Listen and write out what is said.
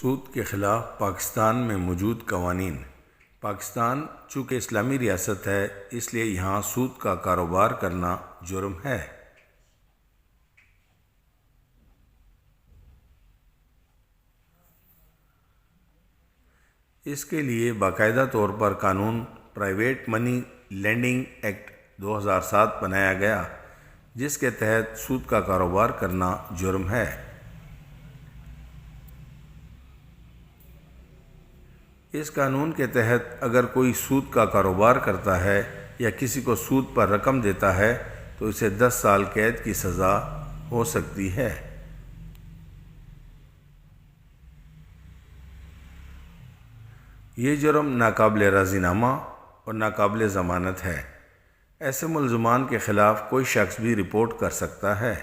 سود کے خلاف پاکستان میں موجود قوانین۔ پاکستان چونکہ اسلامی ریاست ہے، اس لیے یہاں سود کا کاروبار کرنا جرم ہے۔ اس کے لیے باقاعدہ طور پر قانون پرائیویٹ منی لینڈنگ ایکٹ 2007 بنایا گیا، جس کے تحت سود کا کاروبار کرنا جرم ہے۔ اس قانون کے تحت اگر کوئی سود کا کاروبار کرتا ہے یا کسی کو سود پر رقم دیتا ہے تو اسے 10 سال قید کی سزا ہو سکتی ہے۔ یہ جرم ناقابل راضی نامہ اور ناقابل ضمانت ہے۔ ایسے ملزمان کے خلاف کوئی شخص بھی رپورٹ کر سکتا ہے۔